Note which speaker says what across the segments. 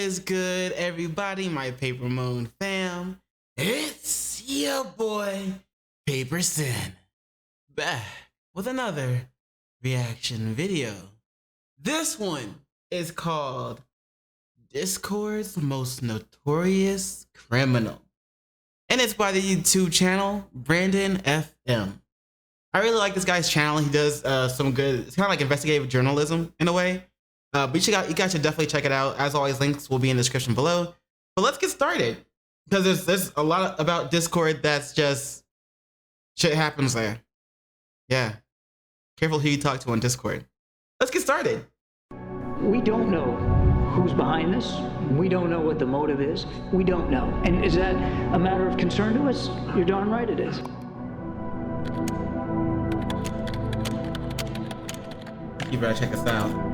Speaker 1: is good, everybody? My Paper Moon fam. It's your boy, PaperSin, back with another reaction video. This one is called Discord's Most Notorious Criminal, and it's by the YouTube channel Brandon FM. I really like this guy's channel. He does some good, it's kind of like investigative journalism in a way. But you guys should definitely check it out. As always, links will be in the description below. But let's get started, because there's a lot about Discord that's just shit happens there. Yeah, careful who you talk to on Discord. Let's get started.
Speaker 2: We don't know who's behind this. We don't know what the motive is. We don't know. And is that a matter of concern to us? You're darn right it is.
Speaker 1: You better check us out.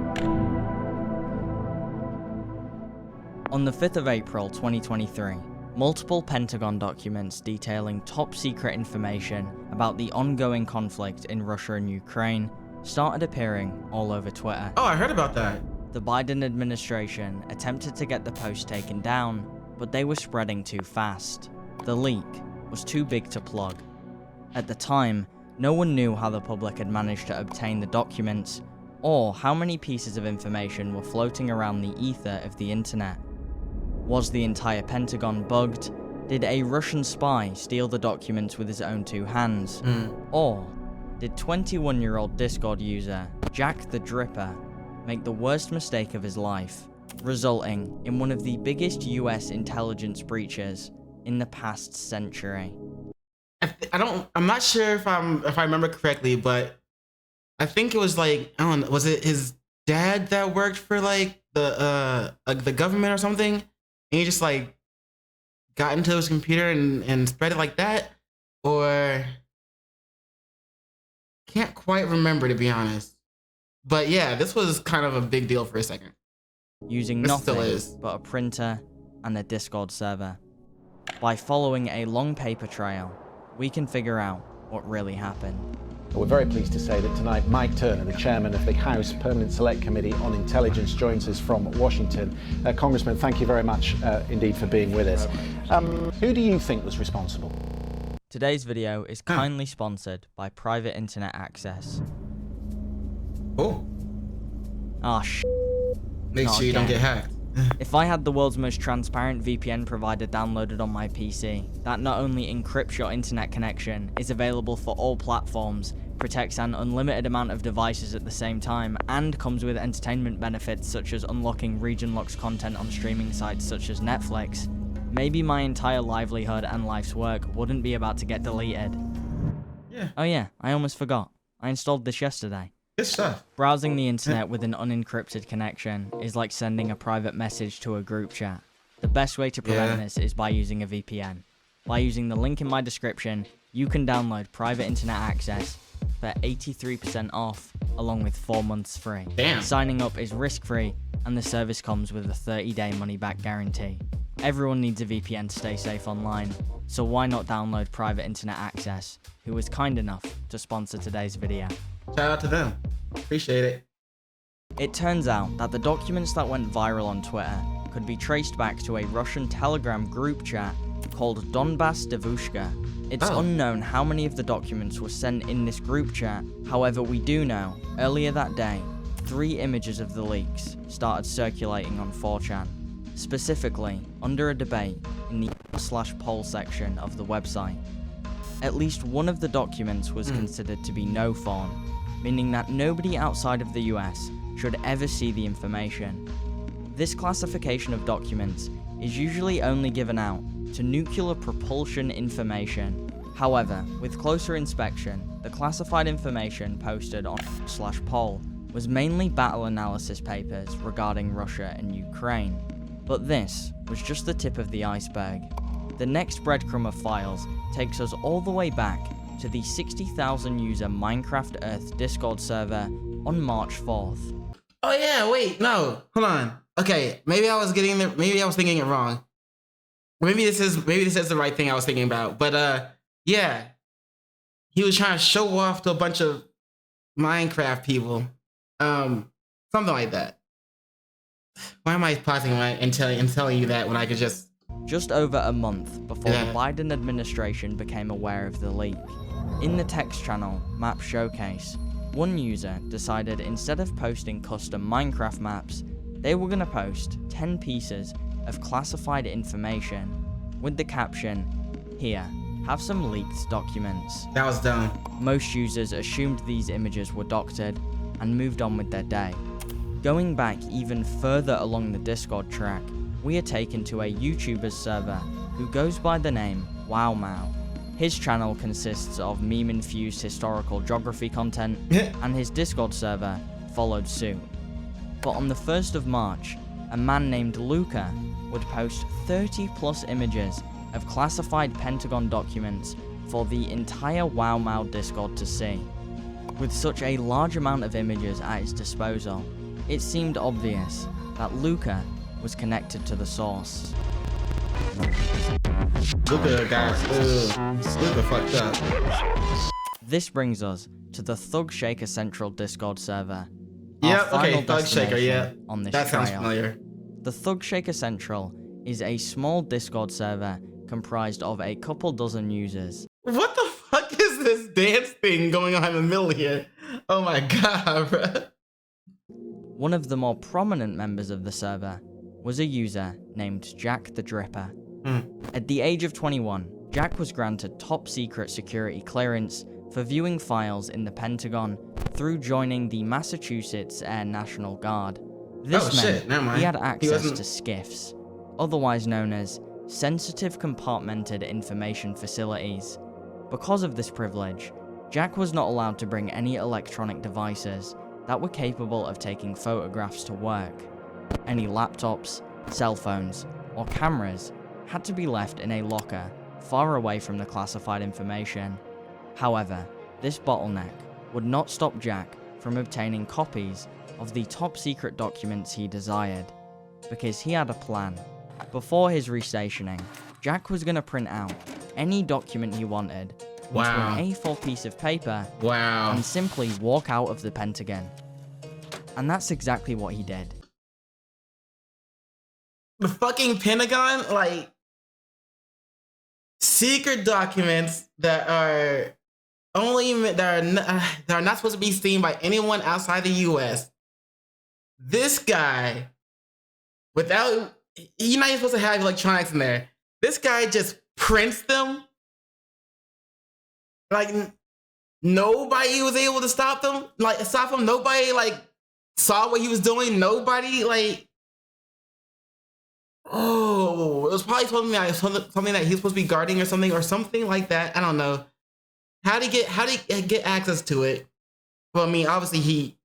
Speaker 3: On the 5th of April 2023, multiple Pentagon documents detailing top-secret information about the ongoing conflict in Russia and Ukraine started appearing all over Twitter.
Speaker 1: Oh, I heard about that.
Speaker 3: The Biden administration attempted to get the post taken down, but they were spreading too fast. The leak was too big to plug. At the time, no one knew how the public had managed to obtain the documents, or how many pieces of information were floating around the ether of the internet. Was the entire Pentagon bugged? Did a Russian spy steal the documents with his own two hands? Or did 21-year-old Discord user Jack the Dripper make the worst mistake of his life, resulting in one of the biggest US intelligence breaches in the past century?
Speaker 1: I'm not sure if I remember correctly, but I think it was like, I don't know, was it his dad that worked for like the government or something? And he just like got into his computer and spread it like that? Or can't quite remember, to be honest. But yeah, this was kind of a big deal for a second.
Speaker 3: Using nothing but a printer and a Discord server. By following a long paper trail, we can figure out what really happened.
Speaker 4: We're very pleased to say that tonight Mike Turner, the chairman of the House Permanent Select Committee on Intelligence, joins us from Washington. Congressman, thank you very much indeed for being with us. Who do you think was responsible?
Speaker 3: Today's video is kindly sponsored by Private Internet Access.
Speaker 1: Oh.
Speaker 3: Ah,
Speaker 1: Make sure you don't get hacked.
Speaker 3: If I had the world's most transparent VPN provider downloaded on my PC, that not only encrypts your internet connection, is available for all platforms, protects an unlimited amount of devices at the same time, and comes with entertainment benefits such as unlocking region-locked content on streaming sites such as Netflix, maybe my entire livelihood and life's work wouldn't be about to get deleted.
Speaker 1: Yeah.
Speaker 3: Oh yeah, I almost forgot. I installed this yesterday.
Speaker 1: Good stuff.
Speaker 3: Browsing the internet with an unencrypted connection is like sending a private message to a group chat. The best way to prevent this is by using a VPN. By using the link in my description, you can download Private Internet Access for 83% off, along with 4 months free.
Speaker 1: Damn.
Speaker 3: Signing up is risk-free, and the service comes with a 30-day money-back guarantee. Everyone needs a VPN to stay safe online, so why not download Private Internet Access, who was kind enough to sponsor today's video.
Speaker 1: Shout out to them. Appreciate it.
Speaker 3: It turns out that the documents that went viral on Twitter could be traced back to a Russian Telegram group chat called Donbass Devushka. It's unknown how many of the documents were sent in this group chat. However, we do know, earlier that day, 3 images of the leaks started circulating on 4chan, specifically under a debate in the /poll section of the website. At least one of the documents was considered to be no-fawn, meaning that nobody outside of the US should ever see the information. This classification of documents is usually only given out to nuclear propulsion information. However, with closer inspection, the classified information posted on /poll was mainly battle analysis papers regarding Russia and Ukraine. But this was just the tip of the iceberg. The next breadcrumb of files takes us all the way back to the 60,000 user Minecraft Earth Discord server on March 4th.
Speaker 1: Oh yeah, wait, no, hold on. Okay, maybe I was thinking it wrong. Maybe this is the right thing I was thinking about. But yeah, he was trying to show off to a bunch of Minecraft people, something like that. Why am I pausing and telling you that when I could just...
Speaker 3: Just over a month before
Speaker 1: Yeah.
Speaker 3: the Biden administration became aware of the leak. In the text channel Map Showcase, one user decided instead of posting custom Minecraft maps, they were going to post 10 pieces of classified information with the caption, "Here, have some leaked documents."
Speaker 1: That was dumb.
Speaker 3: Most users assumed these images were doctored and moved on with their day. Going back even further along the Discord track, we are taken to a YouTuber's server who goes by the name WowMao. His channel consists of meme-infused historical geography content, and his Discord server followed suit. But on the 1st of March, a man named Luca would post 30 plus images of classified Pentagon documents for the entire WowMao Discord to see. With such a large amount of images at his disposal, it seemed obvious that Luca was connected to the source.
Speaker 1: Luca, guys. Luca fucked up.
Speaker 3: This brings us to the Thug Shaker Central Discord server.
Speaker 1: Yep,
Speaker 3: Our final
Speaker 1: okay, Thug Shaker,
Speaker 3: destination
Speaker 1: yeah.
Speaker 3: on this
Speaker 1: That sounds
Speaker 3: trail.
Speaker 1: familiar.
Speaker 3: The Thug Shaker Central is a small Discord server comprised of a couple dozen users.
Speaker 1: What the fuck is this dance thing going on in the middle here? Oh my god, bro.
Speaker 3: One of the more prominent members of the server was a user named Jack the Dripper. At the age of 21, Jack was granted top secret security clearance for viewing files in the Pentagon through joining the Massachusetts Air National Guard. This
Speaker 1: Oh, shit,
Speaker 3: meant
Speaker 1: never mind.
Speaker 3: he had
Speaker 1: He
Speaker 3: access
Speaker 1: wasn't-
Speaker 3: to SCIFs, otherwise known as Sensitive Compartmented Information Facilities. Because of this privilege, Jack was not allowed to bring any electronic devices that were capable of taking photographs to work. Any laptops, cell phones, or cameras had to be left in a locker far away from the classified information. However, this bottleneck would not stop Jack from obtaining copies of the top secret documents he desired, because he had a plan. Before his restationing, Jack was going to print out any document he wanted onto
Speaker 1: Wow.
Speaker 3: an A4 piece of paper
Speaker 1: Wow.
Speaker 3: and simply walk out of the Pentagon. And that's exactly what he did.
Speaker 1: The fucking Pentagon, like, secret documents that are that are not supposed to be seen by anyone outside the U.S. This guy, without, you're not even supposed to have electronics in there. This guy just prints them. Like, nobody was able to stop them. Nobody saw what he was doing. Nobody oh, it was probably something that he was supposed to be guarding or something like that. I don't know. How did he get access to it? Well, I mean, obviously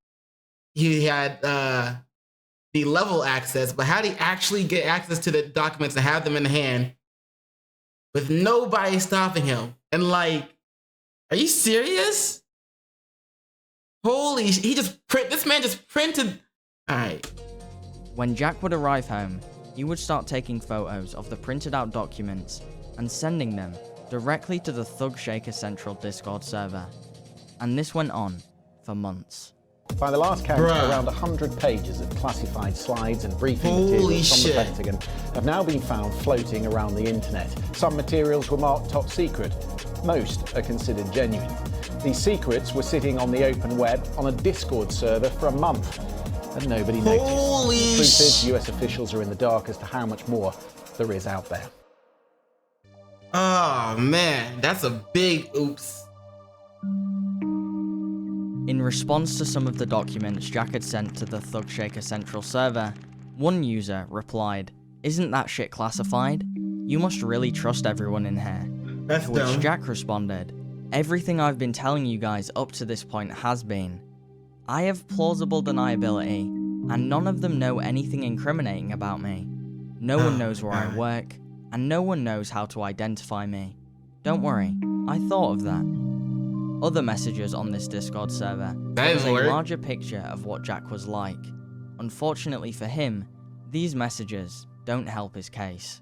Speaker 1: he had the level access, but how did he actually get access to the documents and have them in hand with nobody stopping him? And are you serious? Holy, this man just printed. All right.
Speaker 3: When Jack would arrive home, he would start taking photos of the printed out documents and sending them directly to the Thug Shaker Central Discord server. And this went on for months.
Speaker 4: By the last count,
Speaker 1: Bruh.
Speaker 4: around 100 pages of classified slides and briefing
Speaker 1: Holy
Speaker 4: materials from
Speaker 1: shit.
Speaker 4: the Pentagon have now been found floating around the internet. Some materials were marked top secret. Most are considered genuine. These secrets were sitting on the open web on a Discord server for a month, and nobody noticed.
Speaker 1: Holy
Speaker 4: The truth is,
Speaker 1: sh-
Speaker 4: US officials are in the dark as to how much more there is out there.
Speaker 1: Oh man, that's a big oops.
Speaker 3: In response to some of the documents Jack had sent to the Thug Shaker Central server, one user replied, "Isn't that shit classified? You must really trust everyone in here."
Speaker 1: That's
Speaker 3: To which
Speaker 1: dumb.
Speaker 3: Jack responded, "Everything I've been telling you guys up to this point has been. I have plausible deniability, and none of them know anything incriminating about me. No one knows where I work, and no one knows how to identify me. Don't worry, I thought of that." Other messages on this Discord server
Speaker 1: That
Speaker 3: was
Speaker 1: is
Speaker 3: a
Speaker 1: weird.
Speaker 3: larger picture of what Jack was like. Unfortunately for him, these messages don't help his case.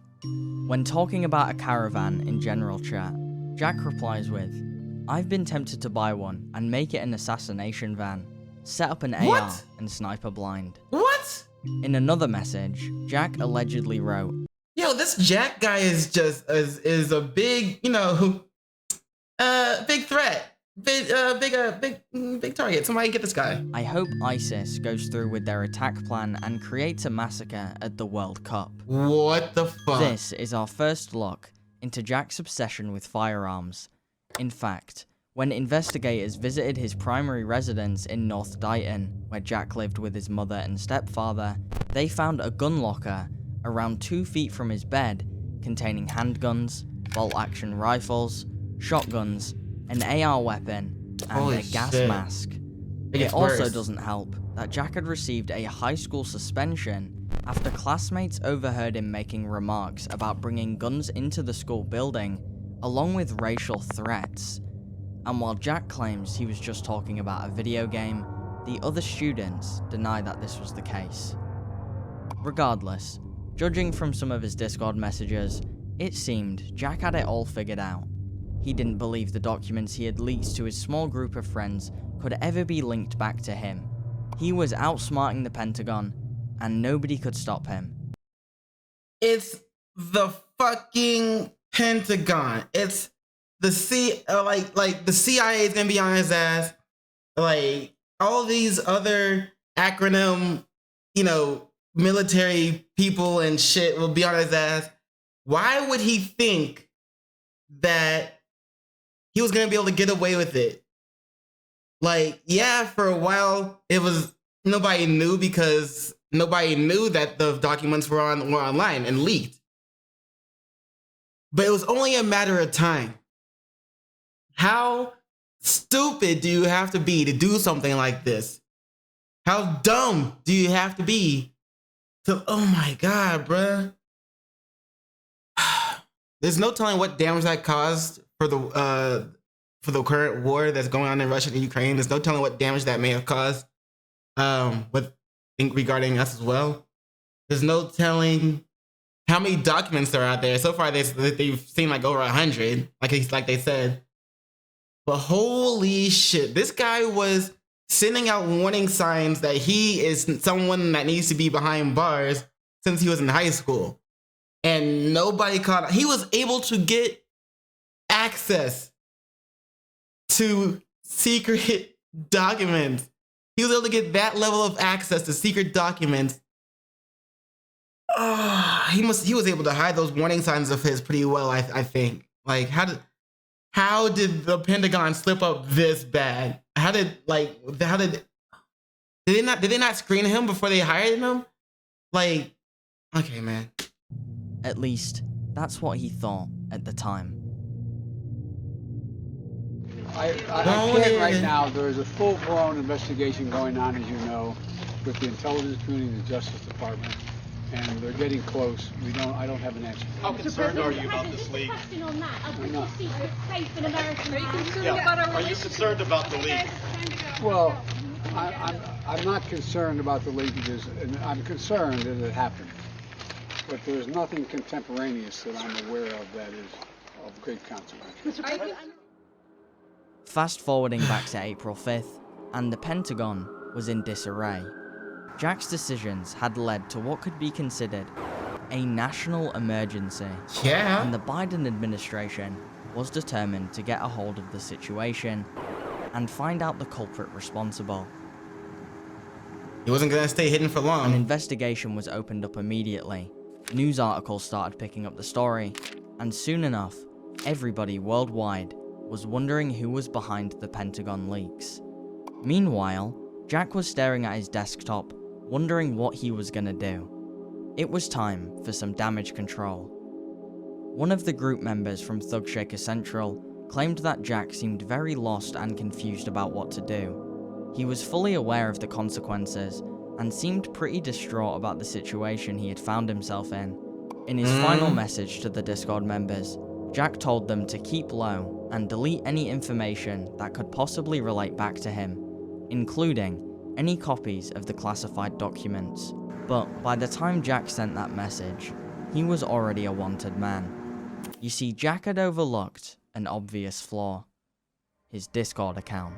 Speaker 3: When talking about a caravan in general chat, Jack replies with, "I've been tempted to buy one and make it an assassination van. Set up an AR
Speaker 1: What?
Speaker 3: and sniper blind."
Speaker 1: What?
Speaker 3: In another message, Jack allegedly wrote,
Speaker 1: "Yo, this Jack guy is just is a big, big threat, big target. Somebody get this guy."
Speaker 3: "I hope ISIS goes through with their attack plan and creates a massacre at the World Cup."
Speaker 1: What the fuck?
Speaker 3: This is our first look into Jack's obsession with firearms. In fact, when investigators visited his primary residence in North Dighton, where Jack lived with his mother and stepfather, they found a gun locker around 2 feet from his bed containing handguns, bolt-action rifles, shotguns, an AR weapon, and
Speaker 1: Holy
Speaker 3: a gas
Speaker 1: shit.
Speaker 3: mask.
Speaker 1: It
Speaker 3: It
Speaker 1: gets
Speaker 3: also
Speaker 1: worse.
Speaker 3: doesn't help that Jack had received a high school suspension after classmates overheard him making remarks about bringing guns into the school building, along with racial threats. And while Jack claims he was just talking about a video game, the other students deny that this was the case. Regardless, judging from some of his Discord messages, it seemed Jack had it all figured out. He didn't believe the documents he had leaked to his small group of friends could ever be linked back to him. He was outsmarting the Pentagon, and nobody could stop him.
Speaker 1: It's the fucking Pentagon. It's the the CIA is gonna be on his ass. Like all these other acronym, military people and shit will be on his ass. Why would he think that he was gonna be able to get away with it? Like, yeah, for a while it was nobody knew because nobody knew that the documents were online and leaked. But it was only a matter of time. How stupid do you have to be to do something like this? How dumb do you have to be to, oh my God, bruh. There's no telling what damage that caused for the current war that's going on in Russia and Ukraine. There's no telling what damage that may have caused regarding us as well. There's no telling how many documents are out there. So far, they've seen like over 100, like they said. But holy shit, this guy was sending out warning signs that he is someone that needs to be behind bars since he was in high school. And nobody caught. He was able to get access to secret documents. He was able to get that level of access to secret documents. He was able to hide those warning signs of his pretty well, I think. Like, how did the Pentagon slip up this bad? Did they not screen him before they hired him? Like, okay, man.
Speaker 3: At least, that's what he thought at the time.
Speaker 5: I can't right now. There is a full-blown investigation going on, as you know, with the intelligence community and the Justice Department, and they're getting close. I don't have an answer.
Speaker 6: How concerned are you about this leak? Are you concerned about the leak?
Speaker 5: Well, I'm not concerned about the leakages, and I'm concerned that it happened. But there's nothing contemporaneous that I'm aware of that is of great consequence.
Speaker 3: Fast forwarding back to April 5th, and the Pentagon was in disarray. Jack's decisions had led to what could be considered a national emergency.
Speaker 1: Yeah.
Speaker 3: And the Biden administration was determined to get a hold of the situation and find out the culprit responsible.
Speaker 1: He wasn't gonna stay hidden for long.
Speaker 3: An investigation was opened up immediately. News articles started picking up the story, and soon enough, everybody worldwide was wondering who was behind the Pentagon leaks. Meanwhile, Jack was staring at his desktop, wondering what he was gonna do. It was time for some damage control. One of the group members from Thug Shaker Central claimed that Jack seemed very lost and confused about what to do. He was fully aware of the consequences and seemed pretty distraught about the situation he had found himself in. In his final message to the Discord members, Jack told them to keep low and delete any information that could possibly relate back to him, including any copies of the classified documents. But by the time Jack sent that message, he was already a wanted man. You see, Jack had overlooked an obvious flaw: his Discord account.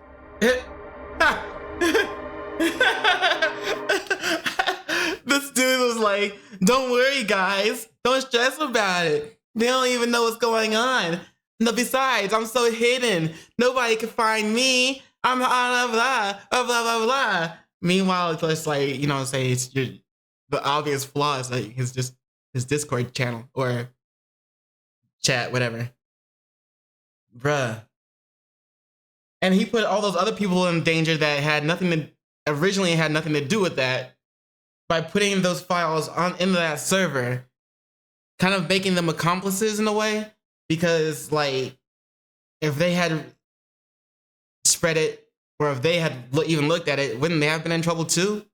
Speaker 1: This dude was like, don't worry, guys. Don't stress about it. They don't even know what's going on. No, besides, I'm so hidden. Nobody can find me. I'm blah, blah, blah, blah, blah. Meanwhile, it's just like, you know, say it's the obvious flaws. Like, it's just his Discord channel or chat, whatever. Bruh. And he put all those other people in danger that had originally had nothing to do with that by putting those files into that server, kind of making them accomplices in a way, because like if they had spread it, or if they had even looked at it, wouldn't they have been in trouble too?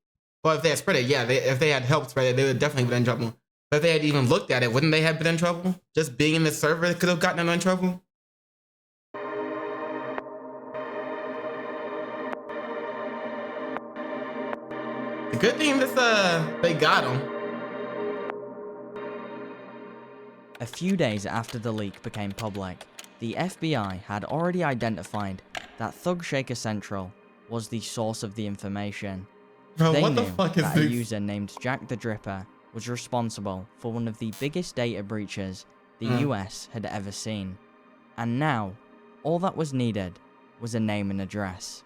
Speaker 1: Well, if they had spread it, yeah, if they had helped spread it, they would definitely been in trouble. But if they had even looked at it, wouldn't they have been in trouble? Just being in the server could have gotten them in trouble. The good thing that they got him.
Speaker 3: A few days after the leak became public, the FBI had already identified that Thug Shaker Central was the source of the information.
Speaker 1: Bro,
Speaker 3: They
Speaker 1: what the
Speaker 3: knew
Speaker 1: fuck is
Speaker 3: that a
Speaker 1: this?
Speaker 3: user named Jack the Dripper was responsible for one of the biggest data breaches the US had ever seen. And now, all that was needed was a name and address.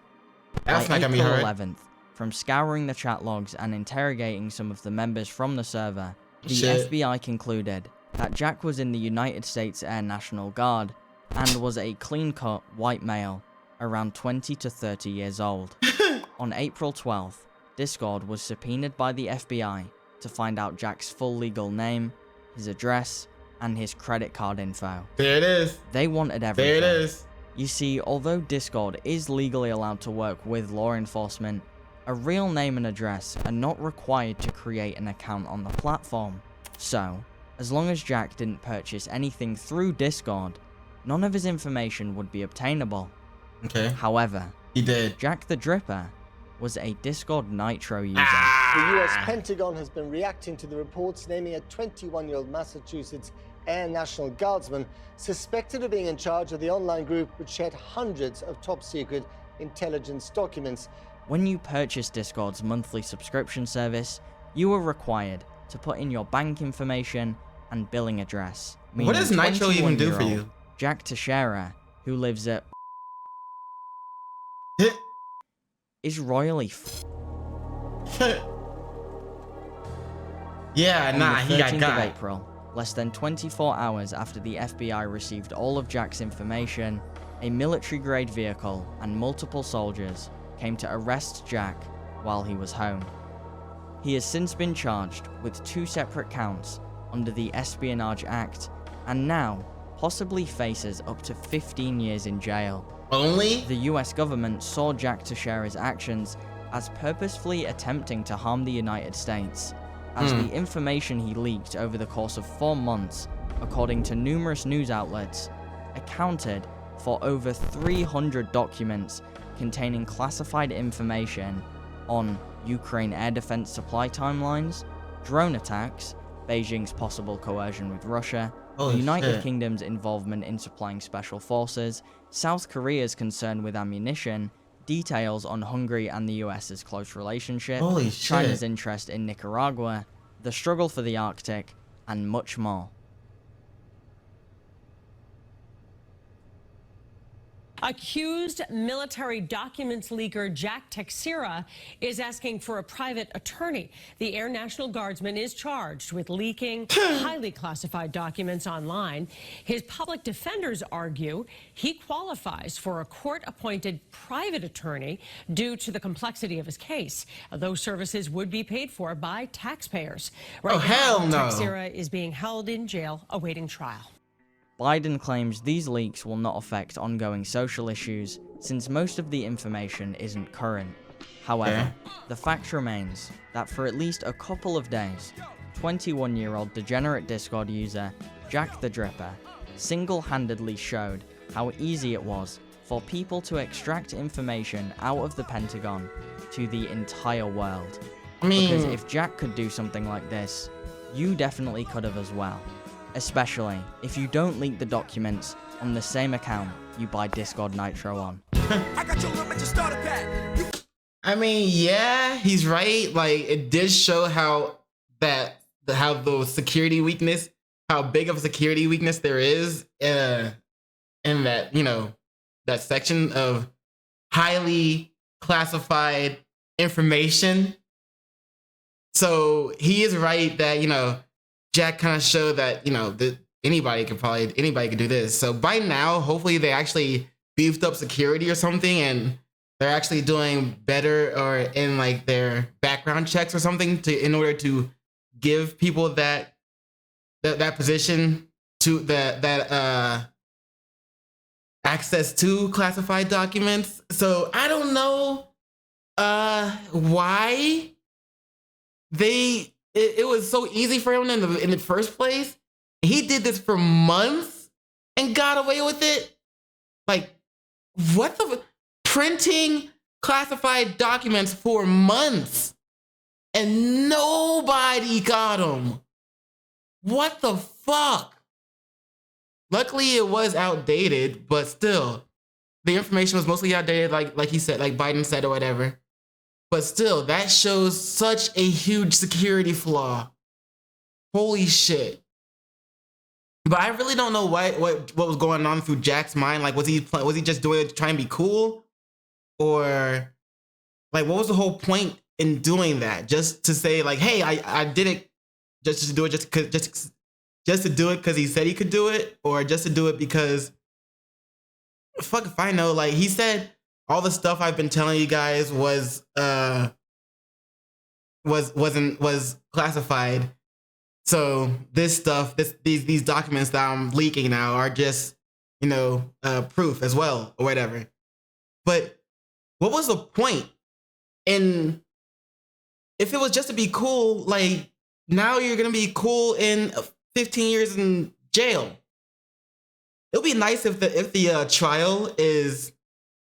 Speaker 1: That's
Speaker 3: By
Speaker 1: not gonna be
Speaker 3: April
Speaker 1: hard.
Speaker 3: 11th, from scouring the chat logs and interrogating some of the members from the server, the
Speaker 1: Shit.
Speaker 3: FBI concluded that Jack was in the United States Air National Guard and was a clean-cut white male around 20 to 30 years old. On April 12th, Discord was subpoenaed by the FBI to find out Jack's full legal name, his address, and his credit card info.
Speaker 1: There it is.
Speaker 3: They wanted everything.
Speaker 1: There it is.
Speaker 3: You see, although Discord is legally allowed to work with law enforcement, a real name and address are not required to create an account on the platform. So, as long as Jack didn't purchase anything through Discord, none of his information would be obtainable.
Speaker 1: Okay.
Speaker 3: However,
Speaker 1: He did.
Speaker 3: Jack the Dripper was a Discord Nitro user.
Speaker 7: The US Pentagon has been reacting to the reports naming a 21-year-old Massachusetts Air National Guardsman suspected of being in charge of the online group which shared hundreds of top-secret intelligence documents.
Speaker 3: When you purchased Discord's monthly subscription service, you were required to put in your bank information and billing address.
Speaker 1: What does Nitro even do for you?
Speaker 3: Jack Teixeira, who lives at is royally
Speaker 1: Yeah,
Speaker 3: On
Speaker 1: nah,
Speaker 3: the
Speaker 1: he got
Speaker 3: 13th of
Speaker 1: got.
Speaker 3: April, less than 24 hours after the FBI received all of Jack's information, a military-grade vehicle and multiple soldiers came to arrest Jack while he was home. He has since been charged with 2 separate counts under the Espionage Act and now possibly faces up to 15 years in jail.
Speaker 1: Only?
Speaker 3: The US government saw Jack Teixeira's actions as purposefully attempting to harm the United States, as the information he leaked over the course of 4 months, according to numerous news outlets, accounted for over 300 documents containing classified information on Ukraine air defense supply timelines, drone attacks, Beijing's possible coercion with Russia,
Speaker 1: Holy
Speaker 3: the United
Speaker 1: shit.
Speaker 3: Kingdom's involvement in supplying special forces, South Korea's concern with ammunition, details on Hungary and the US's close relationship,
Speaker 1: Holy
Speaker 3: China's
Speaker 1: shit.
Speaker 3: interest in Nicaragua, the struggle for the Arctic, and much more.
Speaker 8: Accused military documents leaker Jack Teixeira is asking for a private attorney. The Air National Guardsman is charged with leaking highly classified documents online. His public defenders argue he qualifies for a court-appointed private attorney due to the complexity of his case. Those services would be paid for by taxpayers. Right
Speaker 1: hell
Speaker 8: now,
Speaker 1: no.
Speaker 8: Teixeira is being held in jail awaiting trial.
Speaker 3: Biden claims these leaks will not affect ongoing social issues, since most of the information isn't current. However, the fact remains that for at least a couple of days, 21-year-old degenerate Discord user Jack the Dripper single-handedly showed how easy it was for people to extract information out of the Pentagon to the entire world. Because if Jack could do something like this, you definitely could have as well. Especially if you don't leak the documents on the same account you buy Discord Nitro on.
Speaker 1: I mean, yeah, he's right. Like, it did show how how the security weakness, how big of a security weakness there is in that, you know, that section of highly classified information. So he is right that, you know, Jack kind of showed that, you know, that anybody could do this. So by now, hopefully they actually beefed up security or something, and they're actually doing better or in like their background checks or something in order to give people that position to that access to classified documents. So I don't know why it was so easy for him in the first place. He did this for months and got away with it. Like, what the printing classified documents for months and nobody got him. What the fuck? Luckily it was outdated, but still the information was mostly outdated, like he said, like Biden said or whatever. But still, that shows such a huge security flaw. Holy shit. But I really don't know what was going on through Jack's mind. Like, was he just doing it to try and be cool? Or like, what was the whole point in doing that? Just to say like, hey, I did it just to do it just to do it because he said he could do it, or just to do it because fuck if I know. Like, he said all the stuff I've been telling you guys was classified. So this stuff, these documents that I'm leaking now are just, you know, proof as well or whatever. But what was the point? And if it was just to be cool, like, now you're gonna be cool in 15 years in jail. It'll be nice if the trial is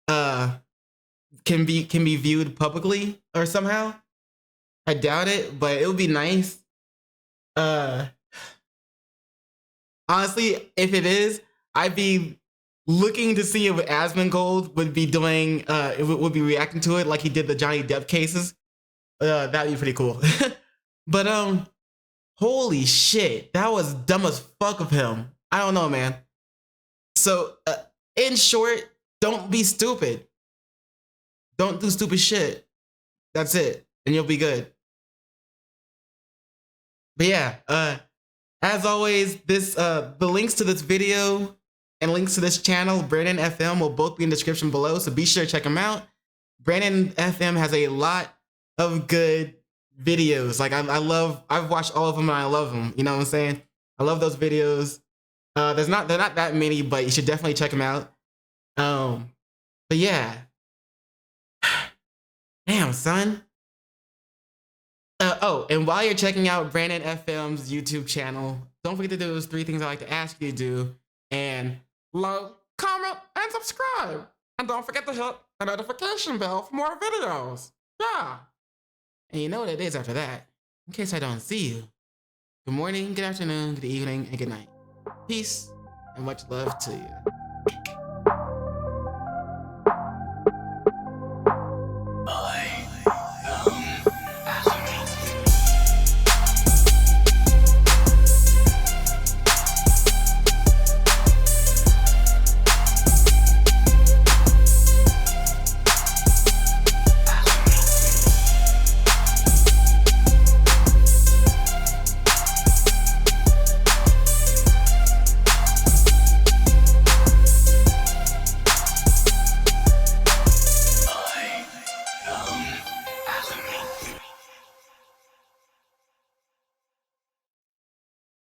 Speaker 1: can be viewed publicly or somehow. I doubt it, but it would be nice. Honestly, if it is, I'd be looking to see if Asmongold would be doing would be reacting to it like he did the Johnny Depp cases. That'd be pretty cool. But holy shit, that was dumb as fuck of him. I don't know, man. So in short, don't be stupid. Don't do stupid shit. That's it, and you'll be good. But yeah, as always, the links to this video and links to this channel, Brandon FM, will both be in the description below, so be sure to check them out. Brandon FM has a lot of good videos. Like, I've watched all of them and I love them. You know what I'm saying? I love those videos. They're not that many, but you should definitely check them out. But yeah. Damn, son. Oh, and while you're checking out Brandon FM's YouTube channel, don't forget to do those 3 things I like to ask you to do. And like, comment, and subscribe. And don't forget to hit the notification bell for more videos. Yeah. And you know what it is after that. In case I don't see you. Good morning, good afternoon, good evening, and good night. Peace, and much love to you.